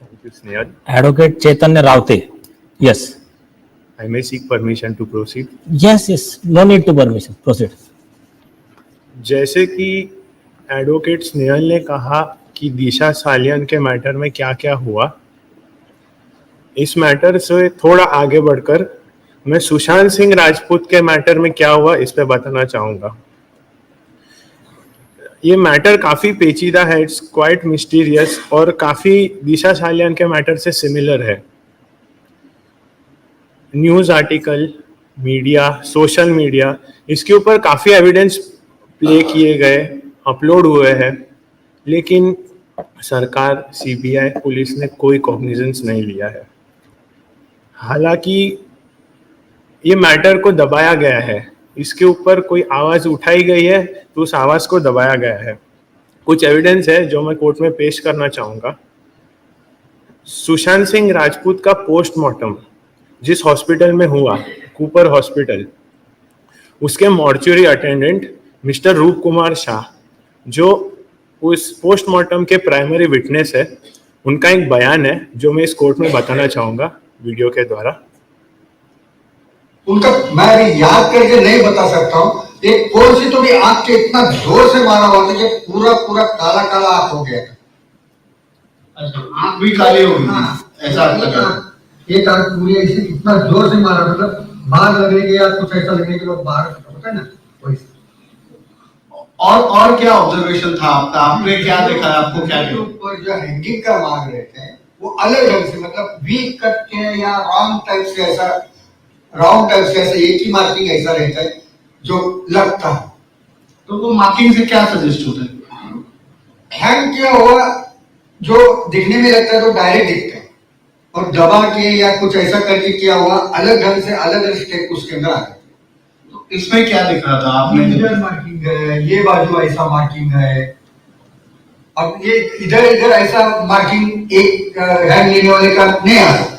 Thank you, Snehal. Advocate Chaitanya Raute. Yes. I may seek permission to proceed. Yes. No need to permission. Proceed. जैसे कि advocate Snehal ने कहा कि दिशा सालियन के matter में क्या क्या हुआ, इस मैटर से थोड़ा आगे बढ़कर मैं सुशांत सिंह राजपूत के मैटर में क्या हुआ इस पे बताना चाहूँगा। ये मैटर काफ़ी पेचीदा है, इट्स क्वाइट मिस्टीरियस और काफ़ी दिशा सालियन के मैटर से सिमिलर है। News article, media, social media, इसके ऊपर काफ़ी एविडेंस प्ले किए गए, अपलोड हुए हैं, लेकिन सरकार, सीबीआई, पुलिस ने कोई कॉग्निजेंस नहीं लिया है। हालांकि ये मैटर को दबाया गया है, इसके ऊपर कोई आवाज़ उठाई गई है तो उस आवाज़ को दबाया गया है। कुछ एविडेंस है जो मैं कोर्ट में पेश करना चाहूँगा। सुशांत सिंह राजपूत का पोस्टमार्टम जिस हॉस्पिटल में हुआ, कूपर हॉस्पिटल, उसके मॉर्चुरी अटेंडेंट मिस्टर रूप कुमार शाह, जो उस पोस्टमार्टम के प्राइमरी विटनेस है, उनका एक बयान है जो मैं इस कोर्ट में बताना चाहूँगा वीडियो के द्वारा। उनका मैं अभी याद करके नहीं बता सकता हूँ। एक कौन सी तो भी आंख के इतना जोर से मारा हुआ था कि पूरा काला काला आंख हो गया। अच्छा, आंख भी काली हो गई, ऐसा लगा। एक आंख पूरी ऐसे इतना जोर से मारा, मतलब बाहर लगने के या कुछ ऐसा लगने के बाद बाहर होता है ना वैसे। और क्या ऑब्जर्वेशन था आपका? आपने क्या देखा? आपको क्या देखा? ऊपर जो हैंगिंग का मार रहे थे वो अलग ढंग से, मतलब वी कट के या राउंड टाइप से, ऐसा राउंड टाइप से ऐसा एक ही मार्किंग ऐसा रहता है जो लगता है। तो वो मार्किंग से क्या सजेस्ट होता है? हैंग किया हुआ जो दिखने में लगता है तो डायरेक्ट दिखता है, और दबा के या कुछ ऐसा करके किया हुआ अलग ढंग से अलग अलग स्टेप उसके अंदर आ जाते हैं। तो इसमें क्या दिख रहा था? आपने इधर मार्किंग है, ये बाजू ऐसा मार्किंग है, अब ये इधर ऐसा मार्किंग एक हैंग लेने वाले का नहीं आ सकता।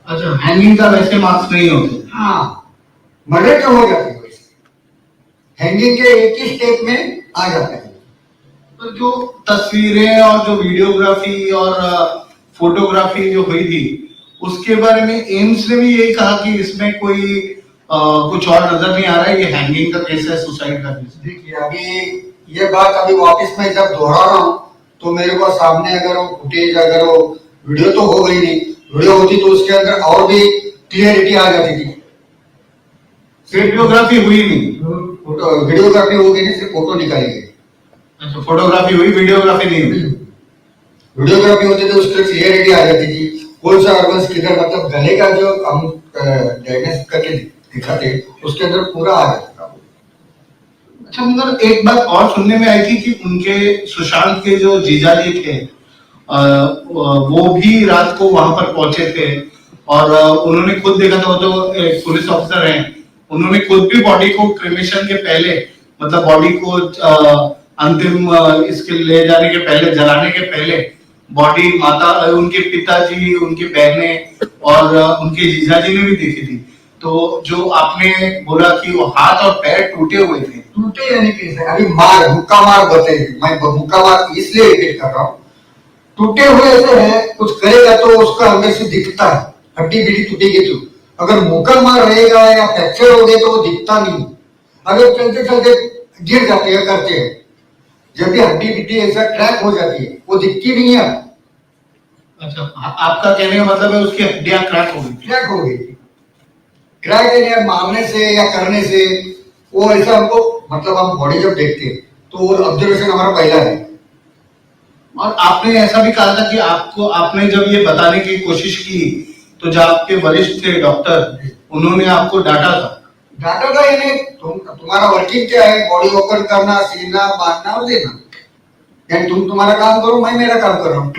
अच्छा, हैंगिंग का वैसे मार्क्स नहीं होते? हाँ, मर्डर तो हो जाते हैं वैसे, हैंगिंग के एक ही स्टेप में आ जाते हैं। तो जो तस्वीरें और जो वीडियोग्राफी और फोटोग्राफी जो हुई थी, उसके बारे में एम्स ने भी यही कहा कि इसमें कोई कुछ और नजर नहीं आ रहा है, ये हैंगिंग का केस है, सुसाइड का केस है। देखिए, अभी ये बात अभी वापस में जब दोहरा रहा हूँ तो मेरे को सामने अगर वो फुटेज, अगर वो वीडियो तो हो गई नहीं, वीडियो होती तो उसके अंदर और भी क्लियरिटी आ जाती थी। वीडियोग्राफी हुई नहीं? वीडियोग्राफी हो गई नहीं, सिर्फ फोटो निकाली गई। अच्छा, फोटोग्राफी हुई, वीडियोग्राफी नहीं हुई। वीडियोग्राफी होती तो उसके क्लियरिटी आ जाती थी, कौन सा ऑर्गन्स किधर, मतलब गले का जो हम डायग्नोस करके दिखाते उसके अंदर पूरा आ जाता था। अच्छा, मगर एक बात और सुनने में आई थी कि उनके सुशांत के जो जीजाजी थे वो भी रात को वहां पर पहुंचे थे और उन्होंने खुद देखा था, वो तो एक पुलिस ऑफिसर हैं, उन्होंने खुद भी बॉडी को क्रिमेशन के पहले, मतलब बॉडी को अंतिम इसके ले जाने के पहले, जलाने के पहले बॉडी माता, उनके पिताजी, उनकी बहनें और उनके जीजाजी ने भी देखी थी। तो जो आपने बोला कि वो हाथ और पैर टूटे हुए थे, टूटे यानी कैसे? अभी मार, मुक्का मार बताइए, मैं मुक्का मार इसलिए रिपीट कर रहा हूँ, टूटे हुए ऐसे है, कुछ करेगा तो उसका अंदर से दिखता है, हड्डी बीड़ी टूटेगी तो। अगर मुक्का मार रहेगा या फ्रैक्चर हो गए तो वो दिखता नहीं। अगर चलते चलते गिर जाते हैं, करते हैं, जब भी हड्डी बीड़ी ऐसा क्रैक हो जाती है वो दिखती नहीं है। अच्छा, आपका कहने का मतलब है उसकी हड्डियां क्रैक हो गई? क्रैक हो गई, क्रैक है मारने से या करने से, वो ऐसा हमको, मतलब हम बॉडी जब देखते हैं तो वो ऑब्जर्वेशन हमारा पहला है। और आपने ऐसा भी कहा था कि आपने जब ये बताने की कोशिश की तो जो आपके वरिष्ठ थे डॉक्टर, उन्होंने आपको डांटा था यानी तुम्हारा वर्किंग क्या है, बॉडी ओपन करना, सीना, बांधना और देना, यानी तुम तुम्हारा काम करो, मैं मेरा काम कर रहा हूँ।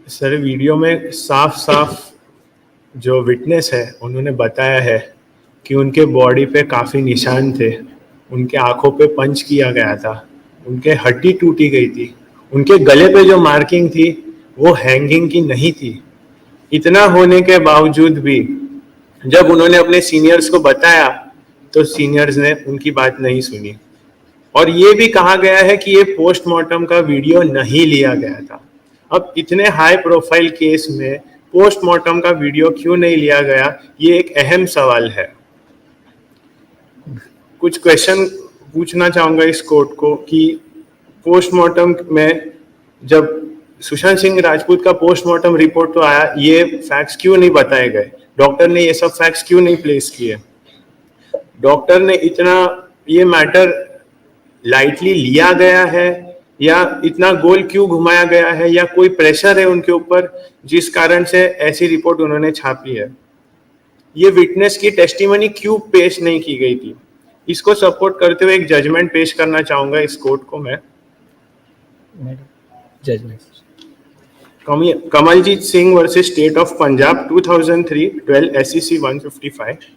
सर, वीडियो में साफ साफ जो विटनेस है उन्होंने बताया है कि उनके बॉडी पे काफ़ी निशान थे, उनके आंखों पे पंच किया गया था, उनके हड्डी टूटी गई थी, उनके गले पे जो मार्किंग थी वो हैंगिंग की नहीं थी। इतना होने के बावजूद भी जब उन्होंने अपने सीनियर्स को बताया तो सीनियर्स ने उनकी बात नहीं सुनी। और ये भी कहा गया है कि ये पोस्टमार्टम का वीडियो नहीं लिया गया था। अब इतने हाई प्रोफाइल केस में पोस्टमार्टम का वीडियो क्यों नहीं लिया गया, ये एक अहम सवाल है। कुछ क्वेश्चन पूछना चाहूंगा इस कोर्ट को कि पोस्टमार्टम में जब सुशांत सिंह राजपूत का पोस्टमार्टम रिपोर्ट तो आया, ये फैक्ट्स क्यों नहीं बताए गए? डॉक्टर ने ये सब फैक्ट्स क्यों नहीं प्लेस किए? डॉक्टर ने इतना ये मैटर लाइटली लिया गया है या इतना गोल क्यों घुमाया गया है, या कोई प्रेशर है उनके ऊपर जिस कारण से ऐसी रिपोर्ट उन्होंने छापी है? ये विटनेस की टेस्टिमनी क्यों पेश नहीं की गई थी? इसको सपोर्ट करते हुए एक जजमेंट पेश करना चाहूंगा इस कोर्ट को मैं। Judgment Kamaljeet Singh versus State of Punjab 2003 12 SEC 155,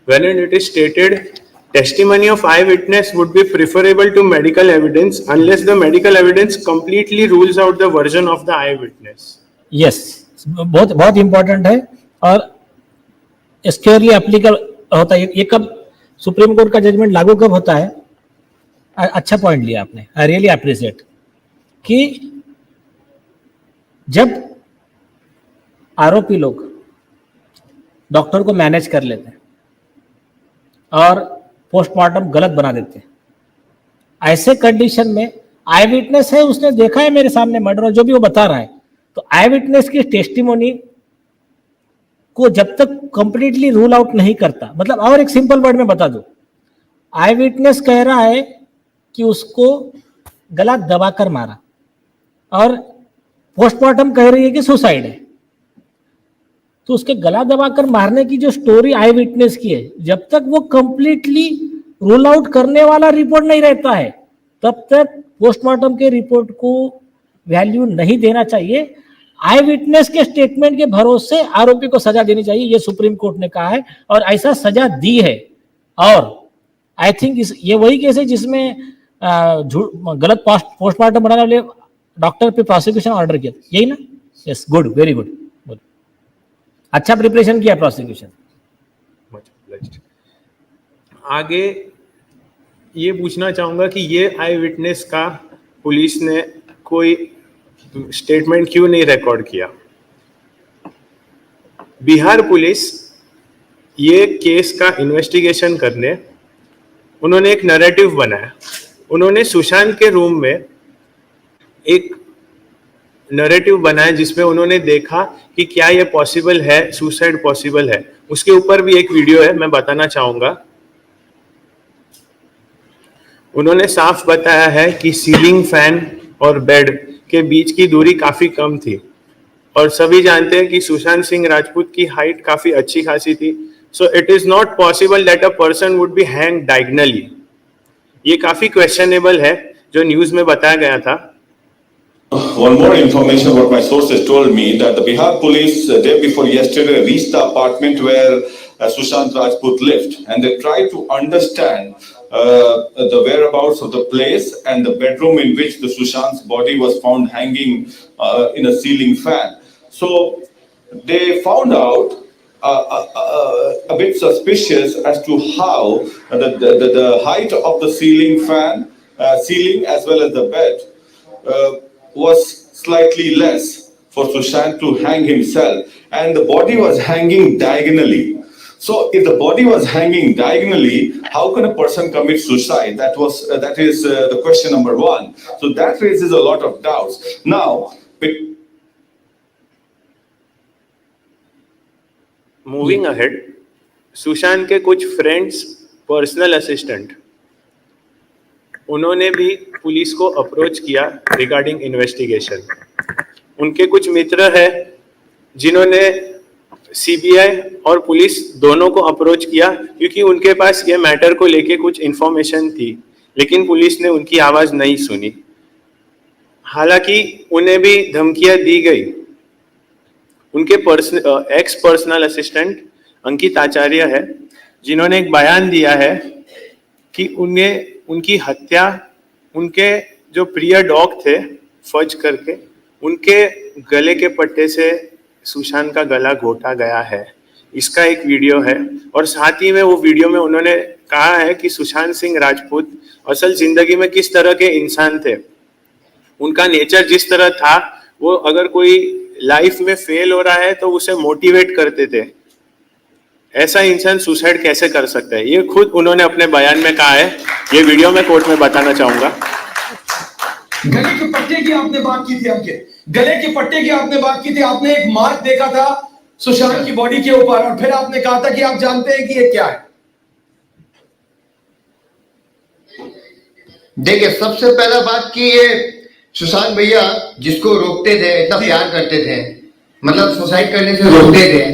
wherein it is stated testimony of eyewitness would be preferable to medical evidence unless the medical evidence completely rules out the version of the eyewitness. Yes, बहुत बहुत important है और स्क्योरली applicable होता है। ये कब supreme court का judgement लागू कब होता है? अच्छा पॉइंट लिया आपने, आई रियली अप्रिशिएट कि जब आरोपी लोग डॉक्टर को मैनेज कर लेते हैं और पोस्टमार्टम गलत बना देते हैं, ऐसे कंडीशन में आई विटनेस है, उसने देखा है मेरे सामने मर्डर और जो भी वो बता रहा है, तो आई विटनेस की टेस्टिमोनी को जब तक कंप्लीटली रूल आउट नहीं करता, मतलब और एक सिंपल वर्ड में बता दो, आई विटनेस कह रहा है कि उसको गला दबाकर मारा और पोस्टमार्टम कह रही है कि सुसाइड है, तो उसके गला दबाकर मारने की जो स्टोरी आई विटनेस की है, जब तक वो कंप्लीटली रूल आउट करने वाला रिपोर्ट नहीं रहता है तब तक पोस्टमार्टम के रिपोर्ट को वैल्यू नहीं देना चाहिए। आई विटनेस के स्टेटमेंट के भरोसे आरोपी को सजा देनी चाहिए, ये सुप्रीम कोर्ट ने कहा है और ऐसा सजा दी है। और आई थिंक ये वही केस है जिसमें गलत पोस्टमार्टम बनाने वाले डॉक्टर पे प्रोसिक्यूशन ऑर्डर किया, यही ना? यस, गुड, वेरी गुड, अच्छा प्रिपरेशन किया प्रोसिक्यूशन। आगे ये पूछना चाहूंगा कि ये आई विटनेस का पुलिस ने कोई स्टेटमेंट क्यों नहीं रिकॉर्ड किया? बिहार पुलिस ये केस का इन्वेस्टिगेशन करने उन्होंने एक नैरेटिव बनाया। उन्होंने सुशांत के रूम में एक नैरेटिव बनाया जिसमें उन्होंने देखा कि क्या ये पॉसिबल है, सुसाइड पॉसिबल है। उसके ऊपर भी एक वीडियो है, मैं बताना चाहूंगा। उन्होंने साफ बताया है कि सीलिंग फैन और बेड के बीच की दूरी काफी कम थी और सभी जानते हैं कि सुशांत सिंह राजपूत की हाइट काफी अच्छी खासी थी। So it is not possible that a person would be hang diagonally. ये काफी क्वेश्चनेबल है जो न्यूज में बताया गया था। One more information what my sources told me that the Bihar police day before yesterday reached the apartment where Sushant Rajput lived and they tried to understand the whereabouts of the place and the bedroom in which the Sushant's body was found hanging in a ceiling fan. So they found out a bit suspicious as to how the height of the ceiling fan, ceiling as well as the bed was slightly less for Sushant to hang himself, and the body was hanging diagonally. So if the body was hanging diagonally, how can a person commit suicide? That is the question number one. So that raises a lot of doubts. Now, moving ahead, Sushant के कुछ friends, personal assistant, उन्होंने भी police को approach किया regarding investigation. उनके कुछ मित्र हैं जिन्होंने सीबीआई और पुलिस दोनों को अप्रोच किया क्योंकि उनके पास ये मैटर को लेके कुछ इंफॉर्मेशन थी, लेकिन पुलिस ने उनकी आवाज नहीं सुनी। हालांकि उन्हें भी धमकियां दी गई। उनके एक्स पर्सनल असिस्टेंट अंकित आचार्य है जिन्होंने एक बयान दिया है कि उनकी हत्या उनके जो प्रिय डॉग थे फज करके उनके गले के पट्टे से सुशांत का गला घोटा गया है। इसका एक वीडियो है और साथ ही में वो वीडियो में उन्होंने कहा है कि सुशांत सिंह राजपूत असल जिंदगी में किस तरह के इंसान थे, उनका नेचर जिस तरह था, वो अगर कोई लाइफ में फेल हो रहा है तो उसे मोटिवेट करते थे। ऐसा इंसान सुसाइड कैसे कर सकता है, ये खुद उन्होंने अपने बयान में कहा है। ये वीडियो में कोर्ट में बताना चाहूंगा। गले के पट्टे की आपने बात की थी, आपके गले के पट्टे की आपने बात की थी, आपने एक मार्क देखा था सुशांत की बॉडी के ऊपर और फिर आपने कहा था कि आप जानते हैं कि ये क्या है। देखिए, सबसे पहला बात कि ये सुशांत भैया जिसको रोकते थे, इतना प्यार करते थे, मतलब सुसाइड करने से रोकते थे,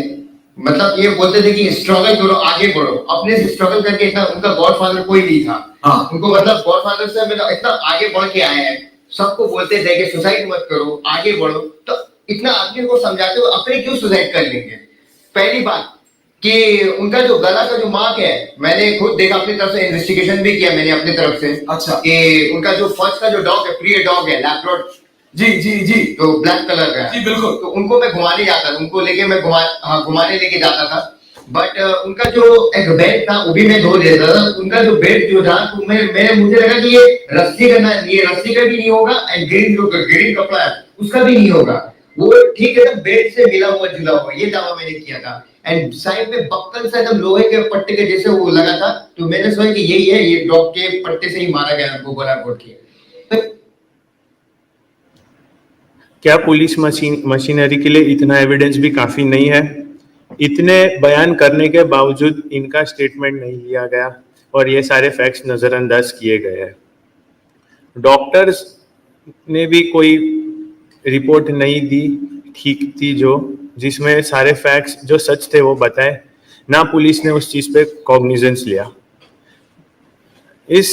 मतलब ये बोलते थे कि स्ट्रगल करो, आगे बढ़ो। अपने से स्ट्रगल करके इतना, उनका गॉडफादर कोई नहीं था। हाँ। उनको मतलब गॉडफादर से मतलब इतना आगे बढ़ के आए हैं। सबको बोलते थे कि सुसाइड मत करो, आगे बढ़ो। तो इतना आदमी को समझाते हो, अपने क्यों सुसाइड कर लेंगे। पहली बात कि उनका जो गला का जो मार्क है, मैंने खुद देखा, अपनी तरफ से इन्वेस्टिगेशन भी किया मैंने अपनी तरफ से। अच्छा। कि उनका जो फर्स्ट का जो डॉग है, प्रिय डॉग है, लैब्राडोर, जी जी जी, तो ब्लैक कलर का है। जी बिल्कुल। तो उनको मैं घुमाने जाता था, उनको लेके मैं घुमाने लेके जाता था। बट उनका जो एक बेड था वो भी मैं धो देता था। उनका जो बेड जो था, तो मुझे लगा कि ये रस्सी का भी नहीं होगा, एंड ग्रीन कपड़ा है उसका भी नहीं होगा। वो ठीक है, बेड से मिला हुआ जुला हुआ, ये दावा मैंने किया था। एंड साइड में बक्कल से एकदम लोहे के पट्टे के जैसे वो लगा था। तो मैंने सोचा कि यही है, ये डॉग के पट्टे से ही मारा गया उनको, गोलाकोट के। क्या पुलिस मशीनरी के लिए इतना एविडेंस भी काफी नहीं है? इतने बयान करने के बावजूद इनका स्टेटमेंट नहीं लिया गया और ये सारे फैक्ट्स नजरअंदाज किए गए हैं। डॉक्टर्स ने भी कोई रिपोर्ट नहीं दी ठीक थी, जिसमें सारे फैक्ट्स जो सच थे वो बताए, ना पुलिस ने उस चीज पे कॉग्निजेंस लिया। इस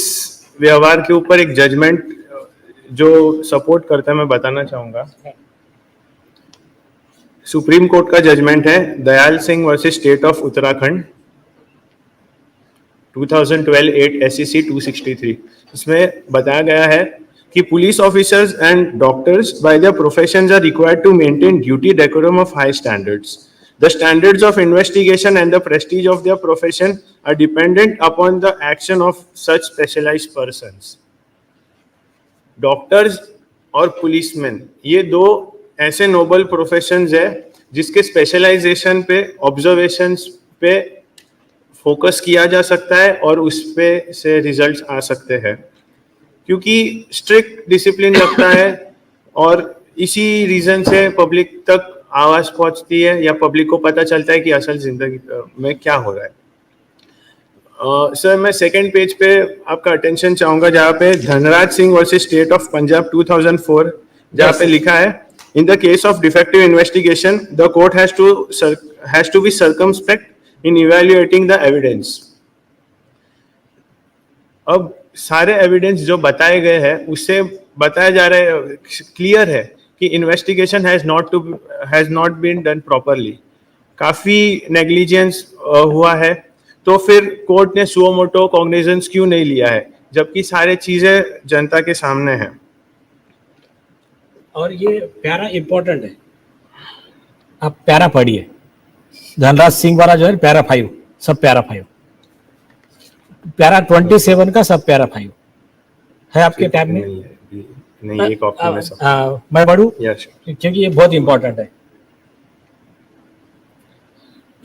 व्यवहार के ऊपर एक जजमेंट जो सपोर्ट करता है मैं बताना चाहूंगा। सुप्रीम कोर्ट का जजमेंट है Dayal Singh versus state of Uttarakhand 2012 8 SEC 263। इसमें बताया गया है कि police officers and doctors by their professions are required to maintain duty decorum of high standards. The standards of investigation and the prestige of their profession are dependent upon the action of such specialized persons. Doctors और policeman, ये दो ऐसे Nobel professions है जिसके specialisation पे, observations पे focus किया जा सकता है और उस पे से रिजल्ट्स आ सकते हैं, क्योंकि स्ट्रिक्ट डिसिप्लिन लगता है और इसी रीजन से पब्लिक तक आवाज पहुंचती है या पब्लिक को पता चलता है कि असल जिंदगी में क्या हो रहा है। सर, मैं सेकंड पेज पे आपका अटेंशन चाहूंगा, जहाँ पे Dhanraj Singh versus state of Punjab 2004, जहाँ पे लिखा है in the case of defective investigation the court has to be circumspect in evaluating the evidence. अब सारे एविडेंस जो बताए गए हैं उससे बताया जा रहा है, क्लियर है कि investigation has not been done properly, काफी नेग्लिजेंस हुआ है। तो फिर कोर्ट ने सुओ मोटो कॉग्निजेंस क्यों नहीं लिया है, जबकि सारे चीजें जनता के सामने हैं। और ये प्यारा इंपॉर्टेंट है, आप प्यारा पढ़िए। धनराज सिंह वाला जो है प्यारा 5, सब प्यारा 5, प्यारा 27 का सब प्यारा 5 है आपके टैब में। नहीं, एक ऑप्शन में सब। मैं पढ़ूं यस, क्योंकि ये बहुत इंपॉर्टेंट है।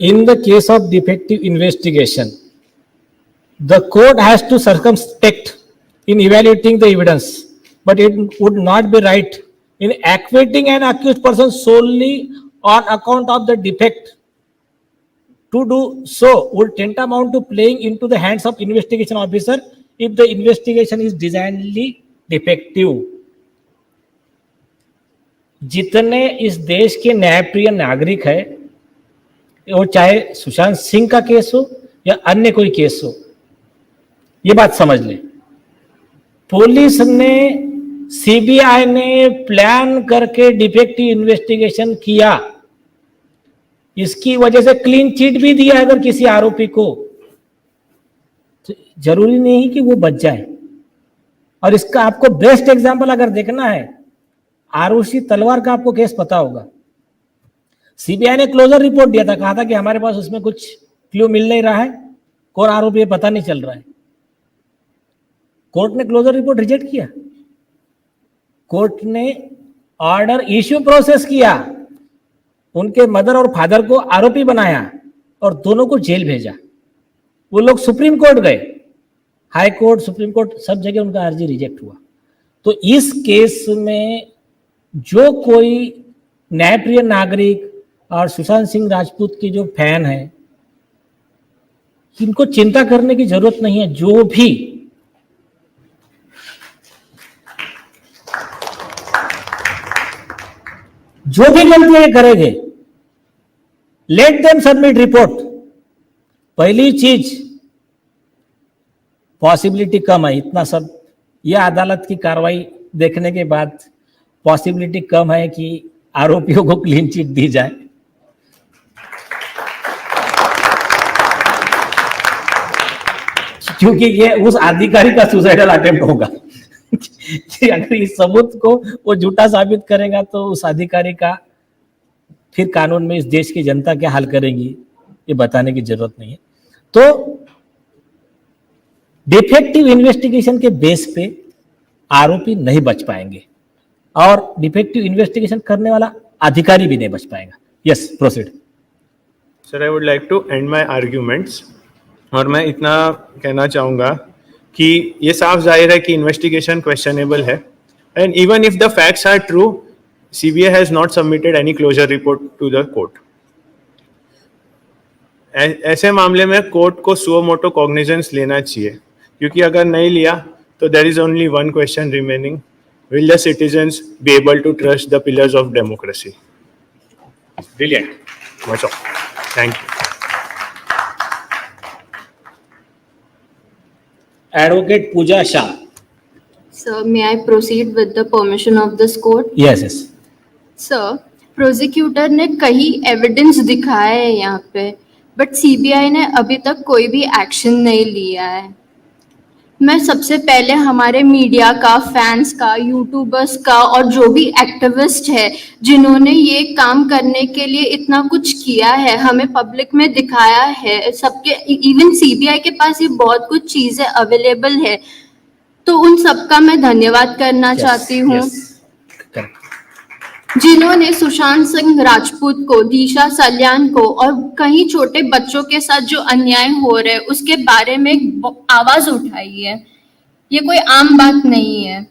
In the case of defective investigation, the court has to circumspect in evaluating the evidence, but it would not be right in acquitting an accused person solely on account of the defect. To do so would tantamount to playing into the hands of investigation officer if the investigation is designedly defective. जितने इस देश के न्यायप्रिय नागरिक है, वो चाहे सुशांत सिंह का केस हो या अन्य कोई केस हो, ये बात समझ ले, पुलिस ने, सीबीआई ने प्लान करके डिफेक्टिव इन्वेस्टिगेशन किया, इसकी वजह से क्लीन चिट भी दिया अगर किसी आरोपी को, तो जरूरी नहीं कि वो बच जाए। और इसका आपको बेस्ट एग्जांपल अगर देखना है, आरुषि तलवार का आपको केस पता होगा। सीबीआई ने क्लोजर रिपोर्ट दिया था, कहा था कि हमारे पास उसमें कुछ क्लू मिल नहीं रहा है, कौन आरोपी है पता नहीं चल रहा है। कोर्ट ने क्लोजर रिपोर्ट रिजेक्ट किया, कोर्ट ने ऑर्डर इश्यू प्रोसेस किया, उनके मदर और फादर को आरोपी बनाया और दोनों को जेल भेजा। वो लोग सुप्रीम कोर्ट गए, हाई कोर्ट, सुप्रीम कोर्ट, सब जगह उनका अर्जी रिजेक्ट हुआ। तो इस केस में जो कोई न्यायप्रिय नागरिक और सुशांत सिंह राजपूत के जो फैन है, इनको चिंता करने की जरूरत नहीं है। जो भी गलतियां करेंगे, लेट देम सबमिट रिपोर्ट। पहली चीज, पॉसिबिलिटी कम है, इतना सब यह अदालत की कार्रवाई देखने के बाद पॉसिबिलिटी कम है कि आरोपियों को क्लीन चिट दी जाए। क्योंकि ये उस अधिकारी का सुसाइडल अटेम्प्ट होगा कि अगर इस सबूत को वो झूठा साबित करेगा तो उस अधिकारी का फिर कानून में इस देश की जनता क्या हाल करेगी, ये बताने की जरूरत नहीं है। तो डिफेक्टिव इन्वेस्टिगेशन के बेस पे आरोपी नहीं बच पाएंगे और डिफेक्टिव इन्वेस्टिगेशन करने वाला अधिकारी भी नहीं बच पाएगा। Yes, proceed. Sir, I would like to end my arguments, और मैं इतना कहना चाहूँगा कि ये साफ जाहिर है कि इन्वेस्टिगेशन क्वेश्चनेबल है, and even if the facts are true, CBI has not submitted any closure report to the court. ऐसे मामले में कोर्ट को सुओ मोटो कॉग्निजेंस लेना चाहिए, क्योंकि अगर नहीं लिया तो there is only one question remaining, will the citizens be able to trust the pillars of democracy? Brilliant, much of, thank you. Advocate Pooja Shah. Sir, may I proceed with the permission of this court? Yes, yes. Sir, prosecutor ने कई evidence दिखाया है यहाँ पे, but CBI ने अभी तक कोई भी एक्शन नहीं लिया है। मैं सबसे पहले हमारे मीडिया का, फैंस का, यूट्यूबर्स का और जो भी एक्टिविस्ट है जिन्होंने ये काम करने के लिए इतना कुछ किया है, हमें पब्लिक में दिखाया है, सबके, इवन सीबीआई के पास ये बहुत कुछ चीजें अवेलेबल है, तो उन सबका मैं धन्यवाद करना चाहती हूँ। जिन्होंने सुशांत सिंह राजपूत को, दिशा सल्यान को और कई छोटे बच्चों के साथ जो अन्याय हो रहे हैं उसके बारे में आवाज उठाई है। ये कोई आम बात नहीं है।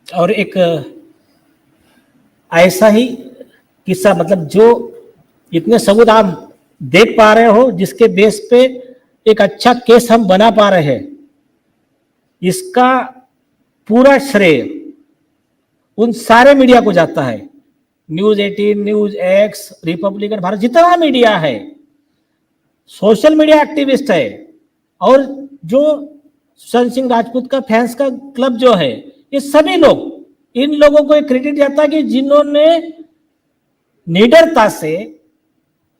और एक ऐसा ही किस्सा, मतलब जो इतने सबूत आप देख पा रहे हो, जिसके बेस पे एक अच्छा केस हम बना पा रहे हैं, इसका पूरा श्रेय उन सारे मीडिया को जाता है। News 18, news x, Republican, Bharat, जितना मीडिया है, सोशल मीडिया एक्टिविस्ट है, और जो सुशांत सिंह राजपूत का फैंस का क्लब जो है, ये सभी लोग, इन लोगों को एक क्रेडिट जाता है कि जिन्होंने निडरता से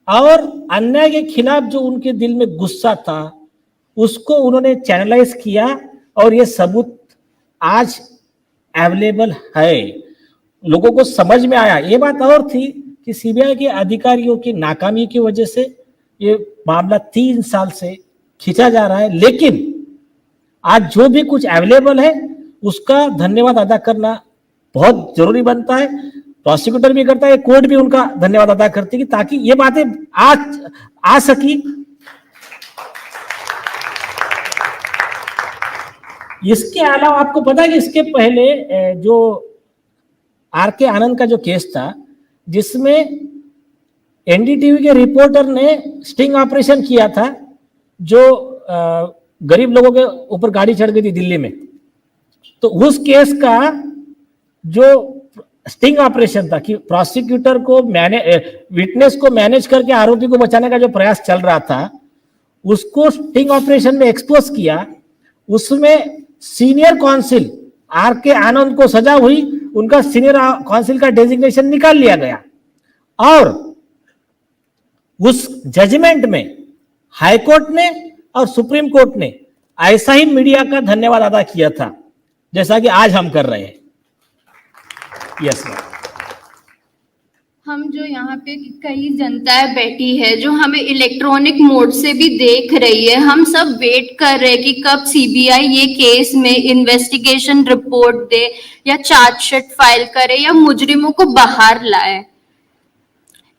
और अन्याय के खिलाफ जो उनके दिल में गुस्सा था उसको उन्होंने चैनलाइज किया, और ये सबूत आज अवेलेबल है, लोगों को समझ में आया। ये बात और थी कि सीबीआई के अधिकारियों की नाकामी की वजह से ये मामला 3 साल से खींचा जा रहा है, लेकिन आज जो भी कुछ अवेलेबल है उसका धन्यवाद अदा करना बहुत जरूरी बनता है। प्रोसिक्यूटर भी करता है, कोर्ट भी उनका धन्यवाद अदा करती है, ताकि ये बातें आज आ सकी। इसके अलावा आपको पता है कि इसके पहले जो आर.के. आनंद का जो केस था, जिसमें एनडीटीवी के रिपोर्टर ने स्टिंग ऑपरेशन किया था, जो गरीब लोगों के ऊपर गाड़ी चढ़ गई थी दिल्ली में, तो उस केस का जो स्टिंग ऑपरेशन था कि प्रोसिक्यूटर को विटनेस को मैनेज करके आरोपी को बचाने का जो प्रयास चल रहा था, उसको स्टिंग ऑपरेशन में एक्सपोज किया। उसमें सीनियर काउंसिल आर.के. आनंद को सजा हुई, उनका सीनियर काउंसिल का डेजिग्नेशन निकाल लिया गया, और उस जजमेंट में हाई कोर्ट ने और सुप्रीम कोर्ट ने ऐसा ही मीडिया का धन्यवाद अदा किया था जैसा कि आज हम कर रहे हैं। Yes ma'am. हम जो यहाँ पे कई जनता बैठी है जो हमें इलेक्ट्रॉनिक मोड से भी देख रही है, हम सब वेट कर रहे हैं कि कब सीबीआई ये केस में इन्वेस्टिगेशन रिपोर्ट दे या चार्जशीट फाइल करे या मुजरिमों को बाहर लाए।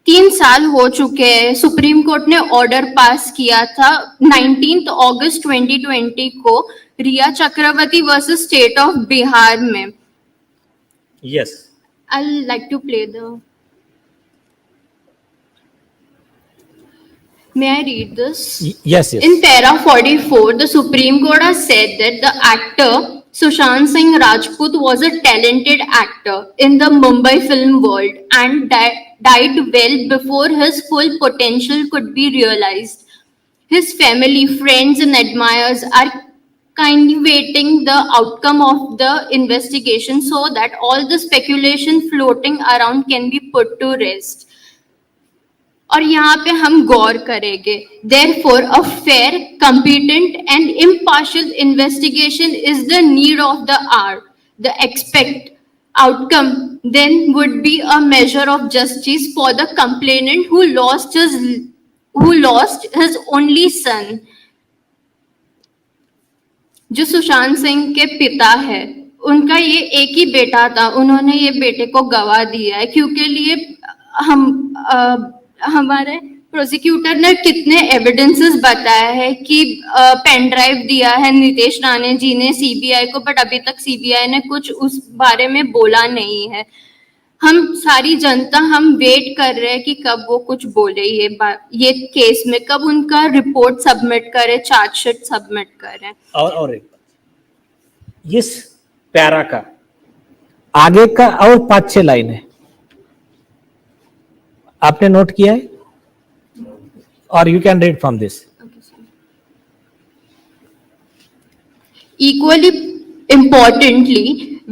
3 साल हो चुके हैं। सुप्रीम कोर्ट ने ऑर्डर पास किया था 19 अगस्त 2020 को रिया चक्रवर्ती वर्सेस स्टेट ऑफ बिहार में। Yes, I'd like to play the. May I read this? Yes, yes. In para 44, the Supreme Court has said that the actor Sushant Singh Rajput was a talented actor in the Mumbai film world and died well before his full potential could be realized. His family, friends, and admirers are kindly waiting the outcome of the investigation so that all the speculation floating around can be put to rest. और यहाँ पे हम गौर करेंगे। Therefore, a fair, competent, and impartial investigation is the need of the hour. The expect outcome then would be a measure of justice for the complainant who lost his only son. जो सुशांत सिंह के पिता है, उनका ये एक ही बेटा था, उन्होंने ये बेटे को गवा दिया है क्योंकि लिए हमारे प्रोसिक्यूटर ने कितने एविडेंसेस बताया है कि पेन ड्राइव दिया है नितेश राणे जी ने सीबीआई को, बट अभी तक सीबीआई ने कुछ उस बारे में बोला नहीं है। हम सारी जनता हम वेट कर रहे हैं कि कब वो कुछ बोले ये केस में, कब उनका रिपोर्ट सबमिट करे, चार्जशीट सबमिट करें। और एक बात, इस पैरा का आगे का और 5-6 लाइन है, आपने नोट किया है, और you can read from this. Equally importantly,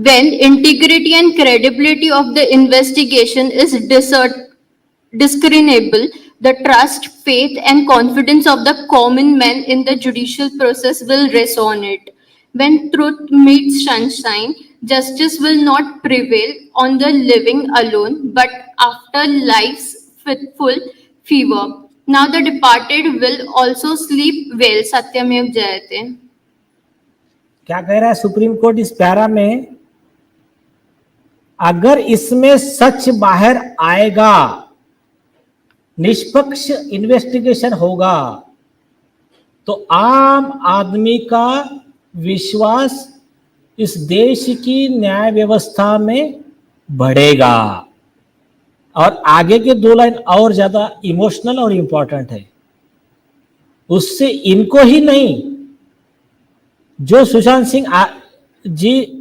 when integrity and credibility of the investigation is discernible, the trust, faith, and confidence of the common man in the judicial process will rest on it. When truth meets sunshine, justice will not prevail on the living alone, but after life's fitful fever. Now the departed will also sleep well. Satyamev Jayate. क्या कह रहा है supreme court इस para में? अगर इसमें सच बाहर आएगा, निष्पक्ष इन्वेस्टिगेशन होगा, तो आम आदमी का विश्वास इस देश की न्याय व्यवस्था में बढ़ेगा। और आगे के 2 लाइन और ज्यादा इमोशनल और इंपॉर्टेंट है। उससे इनको ही नहीं, जो सुशांत सिंह जी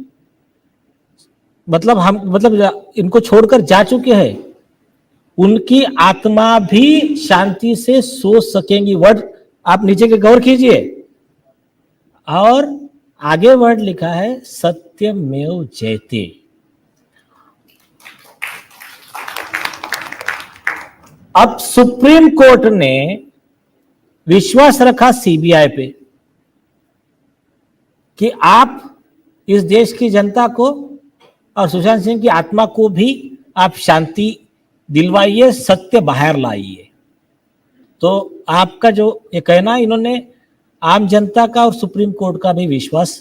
मतलब इनको छोड़कर जा चुके हैं, उनकी आत्मा भी शांति से सो सकेंगी। वर्ड आप नीचे के गौर कीजिए, और आगे वर्ड लिखा है सत्यमेव जयते। अब सुप्रीम कोर्ट ने विश्वास रखा सीबीआई पे कि आप इस देश की जनता को और सुशांत सिंह की आत्मा को भी आप शांति दिलवाइए, सत्य बाहर लाइए। तो आपका जो ये कहना, इन्होंने आम जनता का और सुप्रीम कोर्ट का भी विश्वास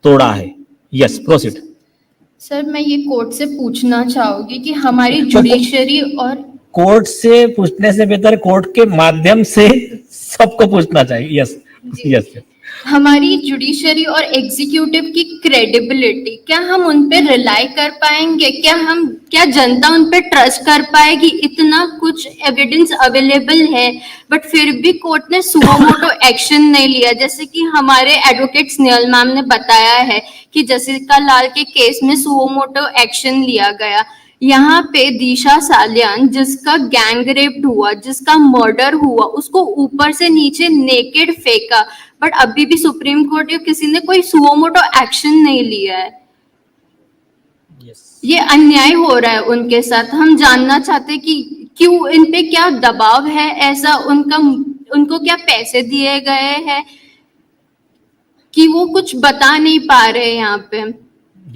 तोड़ा है। Yes, proceed. सर, मैं ये कोर्ट से पूछना चाहूंगी कि हमारी जुडिशरी और कोर्ट से पूछने से बेहतर कोर्ट के माध्यम से सबको पूछना चाहिए। Yes, yes. हमारी जुडिशरी और एग्जीक्यूटिव की क्रेडिबिलिटी, क्या हम उन पे रिलाई कर पाएंगे? क्या जनता उन पे ट्रस्ट कर पाएगी? इतना कुछ एविडेंस अवेलेबल है, बट फिर भी कोर्ट ने सुओ मोटो एक्शन नहीं लिया। जैसे कि हमारे एडवोकेट स्नेहल मैम ने बताया है कि जसिका लाल के केस में सुओ मोटो एक्शन लिया गया। यहाँ पे दिशा सालियान, जिसका गैंग रेप हुआ, जिसका मर्डर हुआ, उसको ऊपर से नीचे नेकेड फेंका, बट अभी भी सुप्रीम कोर्ट या किसी ने कोई सुओ मोटो एक्शन नहीं लिया है। ये अन्याय हो रहा है उनके साथ। हम जानना चाहते कि क्यों, इन पे क्या दबाव है ऐसा, उनको क्या पैसे दिए गए हैं कि वो कुछ बता नहीं पा रहे यहाँ पे।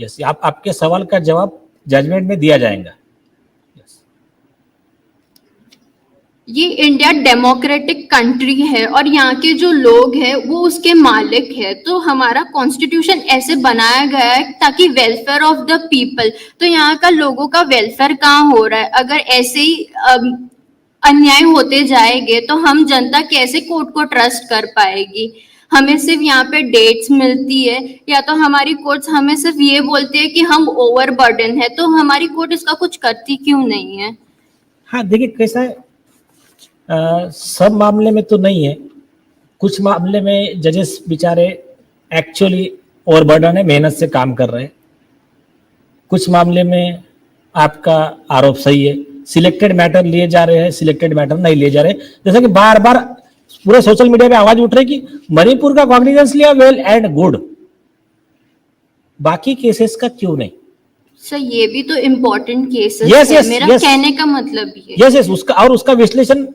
यस, आपके सवाल का जवाब जजमेंट में दिया जाएगा। ये इंडिया डेमोक्रेटिक कंट्री है और यहाँ के जो लोग हैं वो उसके मालिक है। तो हमारा कॉन्स्टिट्यूशन ऐसे बनाया गया है ताकि वेलफेयर ऑफ द पीपल। तो यहाँ का लोगों का वेलफेयर कहाँ हो रहा है? अगर ऐसे ही अन्याय होते जाएंगे तो हम जनता कैसे कोर्ट को ट्रस्ट कर पाएगी? हमें सिर्फ यहाँ पे डेट्स मिलती है या तो हमारी कोर्ट्स हमें सिर्फ ये बोलते हैं कि हम ओवरबर्डन है, तो हमारी कोर्ट इसका कुछ करती क्यों नहीं है? हाँ देखिए कैसा है, सब मामले में तो नहीं है, कुछ मामले में जजेस बेचारे एक्चुअली ओवरबर्डन है, मेहनत से काम कर रहे हैं। कुछ मामले में आपका आरोप सही है, सिलेक्टेड मैटर लिए जा रहे हैं, सिलेक्टेड मैटर नहीं लिए जा रहे। जैसा कि बार बार पूरे सोशल मीडिया पे आवाज उठ रही कि मणिपुर का कॉग्निजेंस लिया, वेल एंड गुड, बाकी केसेस का क्यों नहीं? सर ये भी तो इम्पोर्टेंट केसेस Yes, है, yes, मेरा yes. कहने का मतलब ये यस यस, उसका और उसका विश्लेषण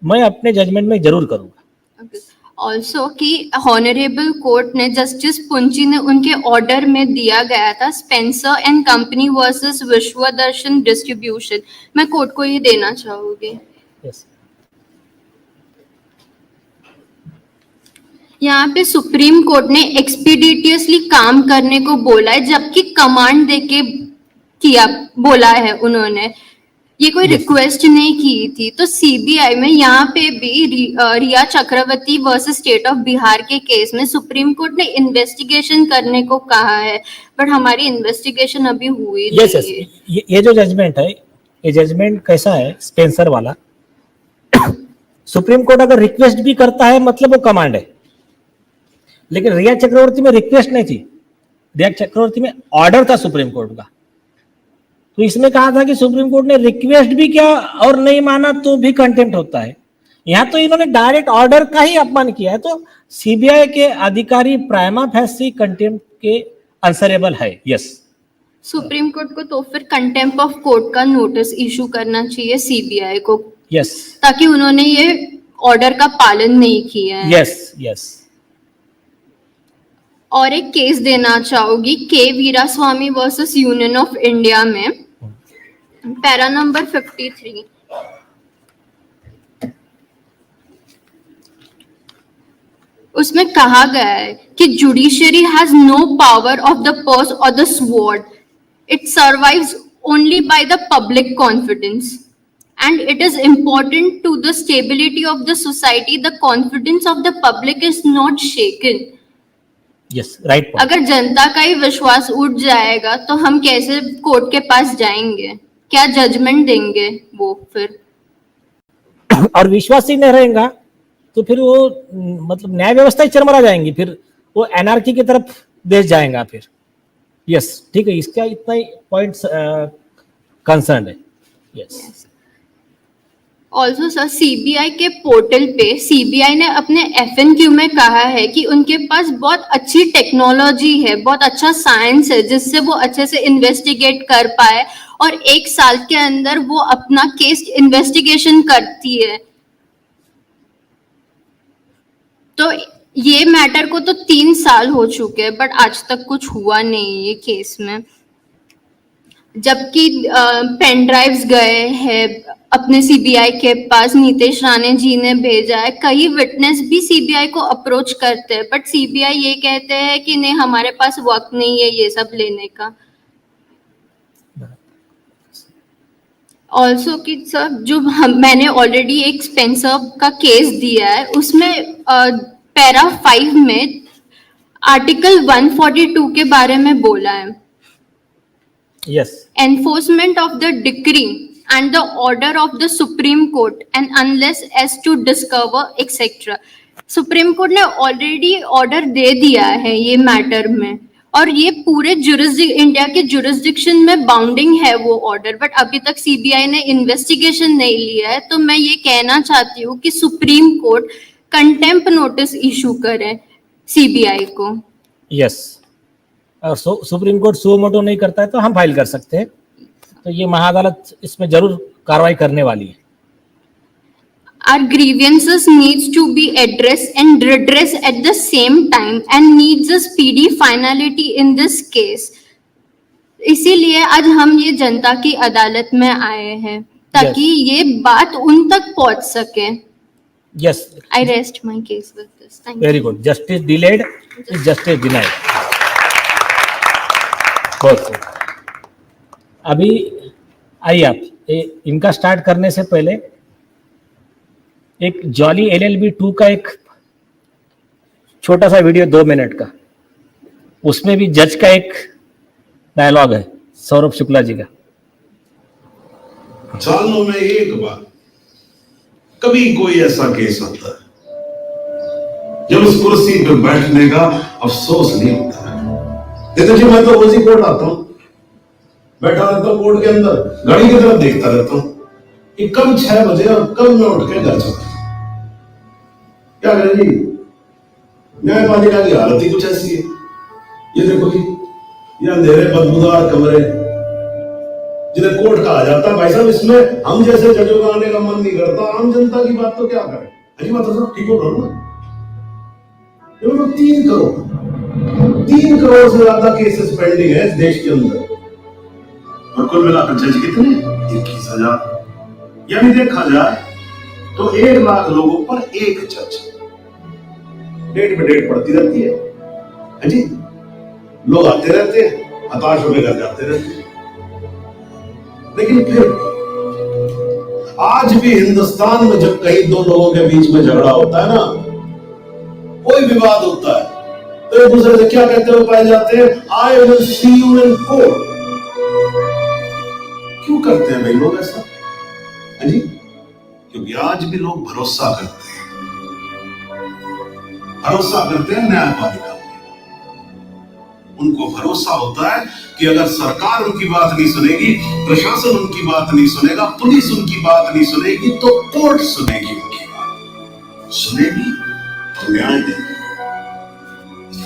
मैं अपने जजमेंट में जरूर करूंगा। ऑल्सो कि हॉनरेबल कोर्ट ने जस्टिस पुंची ने उनके ऑर्डर में दिया गया था स्पेंसर एंड कंपनी वर्सेस विश्व दर्शन डिस्ट्रीब्यूशन, मैं कोर्ट को ये देना चाहूंगी। यस यहाँ पे सुप्रीम कोर्ट ने एक्सपीडिटियसली काम करने को बोला है, जबकि कमांड देके किया बोला है उन्होंने, ये कोई रिक्वेस्ट नहीं की थी। तो सीबीआई में यहाँ पे भी रिया चक्रवर्ती वर्सेस स्टेट ऑफ बिहार के केस में सुप्रीम कोर्ट ने इन्वेस्टिगेशन करने को कहा है, बट हमारी इन्वेस्टिगेशन अभी हुई यस नहीं है। यस, ये जो जजमेंट है, ये जजमेंट कैसा है, स्पेंसर वाला, सुप्रीम कोर्ट अगर रिक्वेस्ट भी करता है मतलब वो कमांड है, लेकिन रिया चक्रवर्ती में रिक्वेस्ट नहीं थी, रिया चक्रवर्ती में ऑर्डर था सुप्रीम कोर्ट का। तो इसमें कहा था कि सुप्रीम कोर्ट ने रिक्वेस्ट भी किया और नहीं माना तो भी कंटेम्प्ट होता है। यहाँ तो इन्होंने डायरेक्ट ऑर्डर का ही अपमान किया है, तो सीबीआई के अधिकारी प्राइमा फेसी कंटेम्प्ट के आंसरेबल है। यस, सुप्रीम कोर्ट को तो फिर कंटेम्प्ट ऑफ कोर्ट का नोटिस इशू करना चाहिए सीबीआई को, यस, ताकि उन्होंने ये ऑर्डर का पालन नहीं किया है। Yes yes. और एक केस देना चाहूंगी K Veeraswami versus Union of India में, पैरा नंबर 53। उसमें कहा गया है कि judiciary has no power of the purse और the sword, it survives only by the public confidence and it is important to the stability of the society, the confidence of the public is not shaken. Yes, right point. अगर जनता का ही विश्वास उठ जाएगा तो हम कैसे court के पास जाएंगे, क्या जजमेंट देंगे वो फिर? और विश्वास ही नहीं रहेगा तो फिर वो मतलब न्याय व्यवस्था ही चरमरा जाएंगी, फिर वो एनआरकी की तरफ देश जाएगा फिर। यस, ठीक है, इसका इतना ही पॉइंट कंसर्न है। यस। ऑल्सो सर, सीबीआई के पोर्टल पे सीबीआई ने अपने FNQ में कहा है कि उनके पास बहुत अच्छी टेक्नोलॉजी है, बहुत अच्छा साइंस है, जिससे वो अच्छे से इन्वेस्टिगेट कर पाए और 1 साल के अंदर वो अपना केस इन्वेस्टिगेशन करती है। तो ये मैटर को तो 3 साल हो चुके हैं, बट आज तक कुछ हुआ नहीं है केस में। जबकि पेन ड्राइव्स गए हैं अपने सीबीआई के पास, नीतीश राणे जी ने भेजा है, कई विटनेस भी सीबीआई को अप्रोच करते हैं, बट सीबीआई ये कहते हैं कि नहीं हमारे पास वक्त नहीं है ये सब लेने का। ऑल्सो कि सर जो मैंने ऑलरेडी एक स्पेंसर का केस दिया है, उसमें पैरा 5 में आर्टिकल 142 के बारे में बोला है। Yes. Enforcement of the decree and the order of the Supreme Court and unless as to discover etc. Supreme court ने ऑलरेडी ऑर्डर दे दिया है ये मैटर में, और ये पूरे इंडिया के जुरिस्डिक्शन में बाउंडिंग है वो ऑर्डर, बट अभी तक सीबीआई ने इन्वेस्टिगेशन नहीं लिया है। तो मैं ये कहना चाहती हूँ कि supreme court contempt notice issue करे सीबीआई को। यस, और सुप्रीम कोर्ट सो मोटो नहीं करता है तो हम फाइल कर सकते हैं, तो ये महाअदालत इसमें जरूर कार्रवाई करने वाली है। Our grievances needs to be addressed and redressed at the same time and needs a speedy finality in this case. इसीलिए आज हम ये जनता की अदालत में आए हैं ताकि ये बात उन तक पहुंच सके. Yes, I rest my case with this. Thank you. Very good. Justice delayed is justice denied. बहुत खूब. अभी आइए आप इनका स्टार्ट करने से पहले एक जॉली LLB 2 का एक छोटा सा वीडियो 2 मिनट का, उसमें भी जज का एक डायलॉग है सौरभ शुक्ला जी का. सालों में एक बार कभी कोई ऐसा केस आता है जब उस कुर्सी पे बैठने का अफसोस नहीं होता है. देखो जी, मैं तो रोज ही कोर्ट आता हूँ, बैठा रहता हूँ कोर्ट के अंदर, घड़ी की तरफ देखता रहता हूँ कि कब 6 बजे और कब मैं उठ के घर चलता. क्या करें जी, न्यायपालिका की हालत ही कुछ ऐसी है. ये देखो जी, ये अंधेरे बदबूदार कमरे जिन्हें कोर्ट कहा जाता है. भाई साहब, इसमें हम जैसे जजों का आने का मन नहीं करता. आम जनता की बात तो क्या करें. अजी बात है साहब, ठीक हो रहा ना. 3 करोड़ से ज्यादा केसेस पेंडिंग है इस देश के अंदर, और कुल मिलाकर जज कितने? 21,000. यानी देखा जाए तो 1 लाख लोगों पर एक जज. डेट पे डेट पड़ती रहती है जी. लोग आते रहते हैं, हताश होकर घर जाते रहते हैं. लेकिन फिर आज भी हिंदुस्तान में जब कहीं 2 लोगों के बीच में झगड़ा होता है ना, कोई विवाद होता है, तो एक दूसरे से क्या कहते हुए पाए जाते हैं? I will see you in court. क्यों करते हैं भाई लोग ऐसा? है जी, क्योंकि आज भी लोग भरोसा करते हैं न्यायपालिका में. उनको भरोसा होता है कि अगर सरकार उनकी बात नहीं सुनेगी, प्रशासन उनकी बात नहीं सुनेगा, पुलिस उनकी बात नहीं सुनेगी, तो कोर्ट सुनेगी उनकी बात. सुनेगी तो न्याय देगी.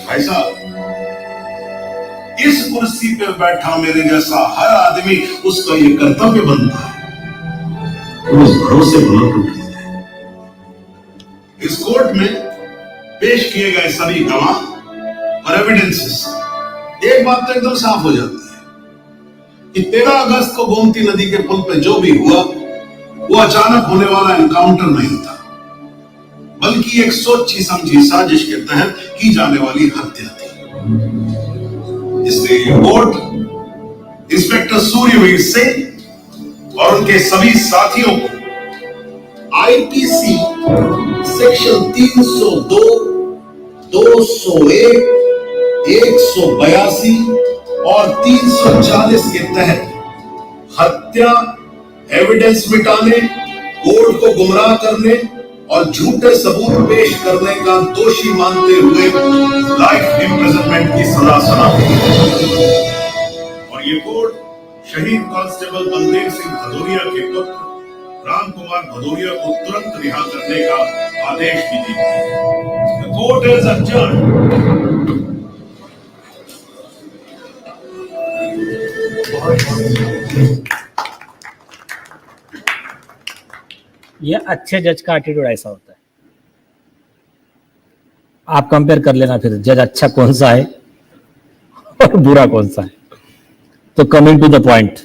भाई साहब, इस कुर्सी पे बैठा मेरे जैसा हर आदमी, उसका ये कर्तव्य बनता है उस भरोसे को न टूटने दे. इस कोर्ट में पेश किए गए सभी गवाह और एविडेंसेस, एक बात तो एकदम साफ हो जाती है कि 13 अगस्त को गोमती नदी के पुल पे जो भी हुआ, वो अचानक होने वाला एनकाउंटर नहीं था, बल्कि एक सोची समझी साजिश के तहत की जाने वाली हत्या थी. इसलिए ये कोर्ट इंस्पेक्टर सूर्यवीर सिंह और उनके सभी साथियों को IPC सेक्शन 302, 201, 182 और 340 के तहत हत्या, एविडेंस मिटाने, कोर्ट को गुमराह करने और झूठे सबूत पेश करने का दोषी मानते हुए लाइफ इम्प्रिजनमेंट की सजा सुनाई. और ये कोर्ट शहीद कांस्टेबल बलदेव सिंह भदौरिया के पुत्र राम कुमार भदौरिया को तुरंत रिहा करने का आदेश भी देती है. The court is adjourned. ये अच्छे जज का एटीट्यूड ऐसा होता है. आप कंपेयर कर लेना फिर, जज अच्छा कौन सा है और बुरा कौन सा है. तो कमिंग टू द पॉइंट,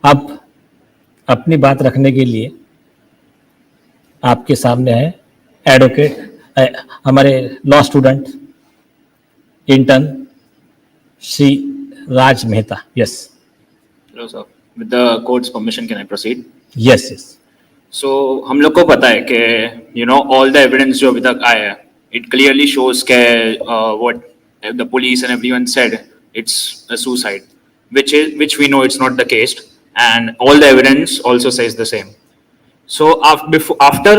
आप अपनी बात रखने के लिए आपके सामने है एडवोकेट, हमारे law student intern Shri Raj Mehta. Yes. Hello sir. With the court's permission, can I proceed? Yes yes. So हम लोग को पता है कि all the evidence जो अभी तक आया है, it clearly shows कि what the police and everyone said, it's a suicide, which we know it's not the case, and all the evidence also says the same. So after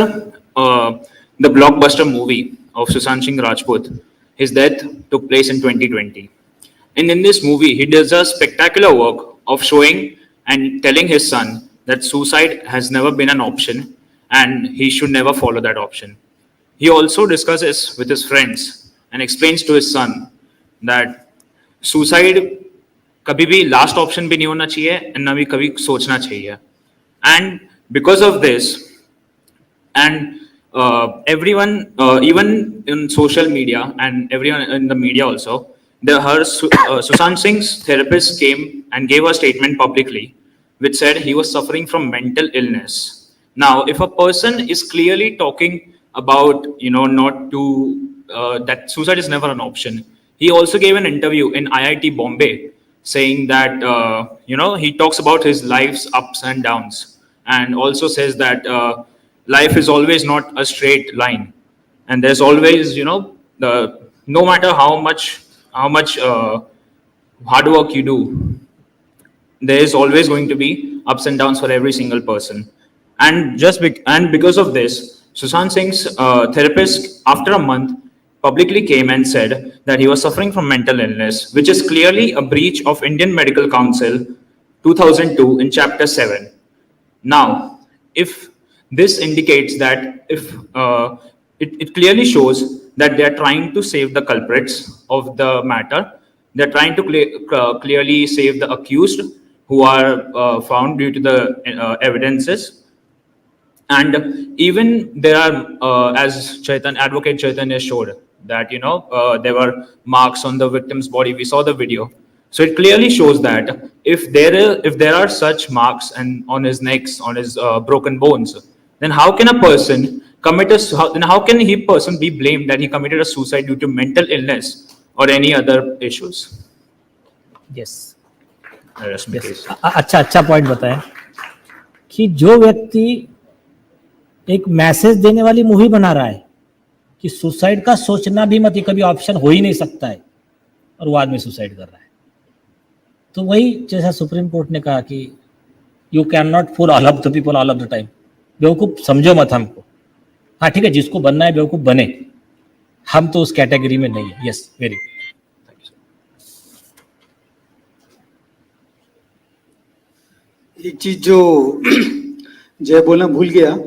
the blockbuster movie of Sushant Singh Rajput, his death took place in 2020. And in this movie, he does a spectacular work of showing and telling his son that suicide has never been an option and he should never follow that option. He also discusses with his friends and explains to his son that suicide कभी भी last option भी नहीं होना चाहिए and ना भी कभी सोचना चाहिए. And because of this, and everyone, even in social media and everyone in the media also, Sushant Singh's therapist came and gave a statement publicly which said he was suffering from mental illness. Now, if a person is clearly talking about, not to, that suicide is never an option. He also gave an interview in IIT Bombay saying that, he talks about his life's ups and downs, and also says that life is always not a straight line. And there's always, no matter how much hard work you do, there is always going to be ups and downs for every single person. And because of this, Sushant Singh's therapist, after a month, publicly came and said that he was suffering from mental illness, which is clearly a breach of Indian Medical Council 2002 in Chapter 7. Now, if this indicates that it clearly shows that they are trying to save the culprits of the matter. They're trying to clearly save the accused who are found due to the evidences. And even there are, as Advocate Chaitanya showed, that there were marks on the victim's body. We saw the video, so it clearly shows that if there are such marks and on his necks, on his broken bones, then how can a person person be blamed that he committed a suicide due to mental illness or any other issues? Yes. Rest in peace. अच्छा point बताया कि जो व्यक्ति एक message देने वाली movie बना रहा है कि सुसाइड का सोचना भी मत, कभी ऑप्शन हो ही नहीं सकता है, और वो आदमी सुसाइड कर रहा है, तो वही जैसा सुप्रीम कोर्ट ने कहा कि you can not fool all of the people all of the time. बेवकूफ समझो मत हमको। हाँ ठीक है, जिसको बनना है बेवकूफ बने, हम तो उस कैटेगरी में नहीं है। यस, वेरी एक चीज जो जय बोलना भूल गया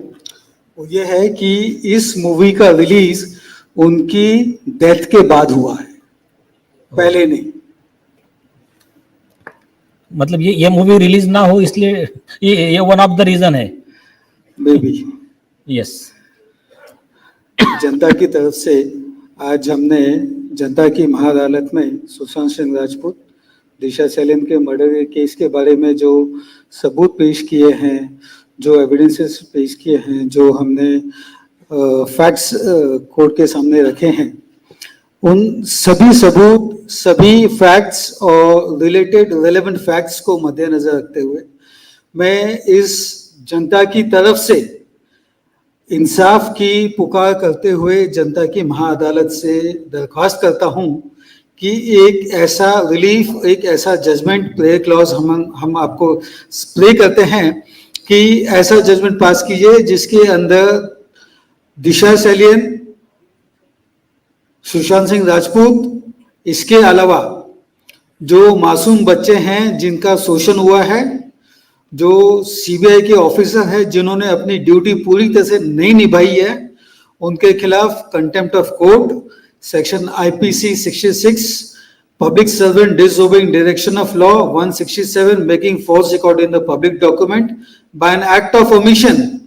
वो ये है कि इस मूवी का रिलीज उनकी डेथ के बाद हुआ है, पहले नहीं। मतलब ये मूवी रिलीज ना हो इसलिए ये वन ऑफ द रीजन है मे बी। यस। जनता की तरफ से आज हमने जनता की महाअदालत में सुशांत सिंह राजपूत, दिशा सैलियन के मर्डर के केस के बारे में जो सबूत पेश किए हैं, जो एविडेंसेस पेश किए हैं, जो हमने फैक्ट्स कोर्ट के सामने रखे हैं, उन सभी सबूत, सभी फैक्ट्स और रिलेटेड रेलेवेंट फैक्ट्स को मद्देनजर रखते हुए मैं इस जनता की तरफ से इंसाफ की पुकार करते हुए जनता की महाअदालत से दरख्वास्त करता हूं कि एक ऐसा रिलीफ, एक ऐसा जजमेंट प्ले क्लॉज हम आपको प्ले करते हैं कि ऐसा जजमेंट पास कीजिए जिसके अंदर दिशा सैलियन, सुशांत सिंह राजपूत, इसके अलावा जो मासूम बच्चे हैं जिनका शोषण हुआ है, जो सीबीआई के ऑफिसर हैं जिन्होंने अपनी ड्यूटी पूरी तरह से नहीं निभाई है, उनके खिलाफ contempt of court section IPC 66, public servant disobeying direction of law 167, making false record in the public document by an act of omission,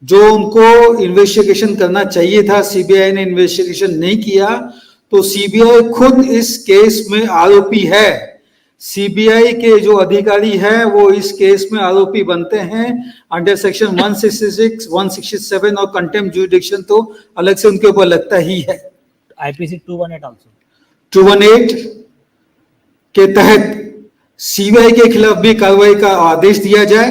जो उनको इन्वेस्टिगेशन करना चाहिए था, सीबीआई ने इन्वेस्टिगेशन नहीं किया, तो सीबीआई खुद इस केस में आरोपी है। सीबीआई के जो अधिकारी है वो इस केस में आरोपी बनते हैं अंडर सेक्शन 166, 167 और कंटेम्प्ट जुरिडिक्शन तो अलग से उनके ऊपर लगता ही है। आईपीसी 218 आल्सो 218 के तहत सीबीआई के खिलाफ भी कार्रवाई का आदेश दिया जाए।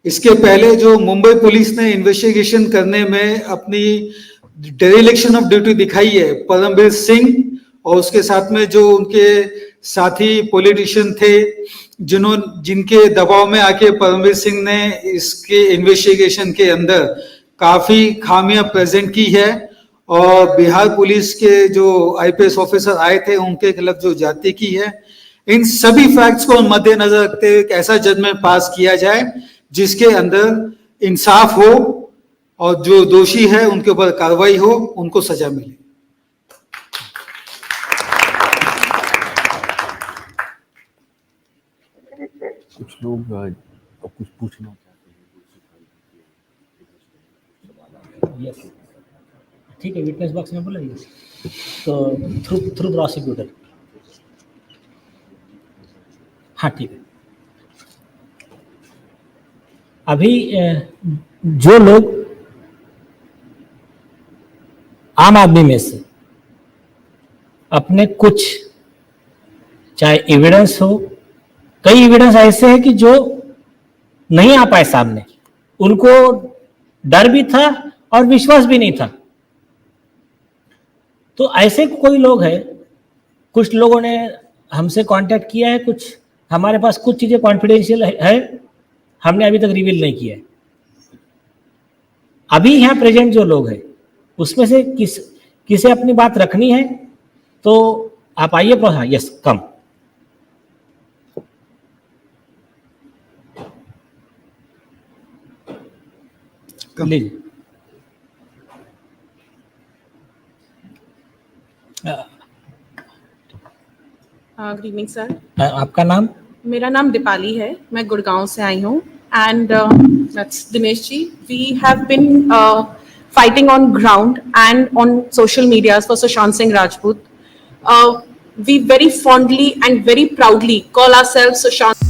इसके पहले जो मुंबई पुलिस ने इन्वेस्टिगेशन करने में अपनी डेरिलेक्शन ऑफ ड्यूटी दिखाई है, परमवीर सिंह और उसके साथ में जो उनके साथी पॉलिटिशियन थे जिनके दबाव में आके परमवीर सिंह ने इसके इन्वेस्टिगेशन के अंदर काफी खामियां प्रेजेंट की है, और बिहार पुलिस के जो आईपीएस ऑफिसर आए थे उनके खिलाफ जो जाति की है, इन सभी फैक्ट्स को मद्देनजर रखते हुए एक ऐसा जजमेंट पास किया जाए जिसके अंदर इंसाफ हो और जो दोषी है उनके ऊपर कार्रवाई हो, उनको सजा मिले। कुछ लोग कुछ पूछना चाहते यस, ठीक है, विटनेस बॉक्स में बोला तो थ्रू प्रोसिक्यूटर। हाँ ठीक है। अभी जो लोग आम आदमी में से अपने कुछ चाहे एविडेंस हो, कई एविडेंस ऐसे हैं कि जो नहीं आ पाए सामने, उनको डर भी था और विश्वास भी नहीं था। तो ऐसे कोई लोग हैं, कुछ लोगों ने हमसे कांटेक्ट किया है, कुछ हमारे पास कुछ चीजें कॉन्फिडेंशियल है, हमने अभी तक रिवील नहीं किया है। अभी यहाँ प्रेजेंट जो लोग हैं उसमें से किसे अपनी बात रखनी है तो आप आइए। हाँ, यस, कम। लीजिए। Good evening sir. आपका नाम? मेरा नाम दीपाली है, मैं गुड़गांव से आई हूँ। And that's Dinesh ji, we have been fighting on ground and on social media for Sushant Singh Rajput. We very fondly and very proudly call ourselves Sushant.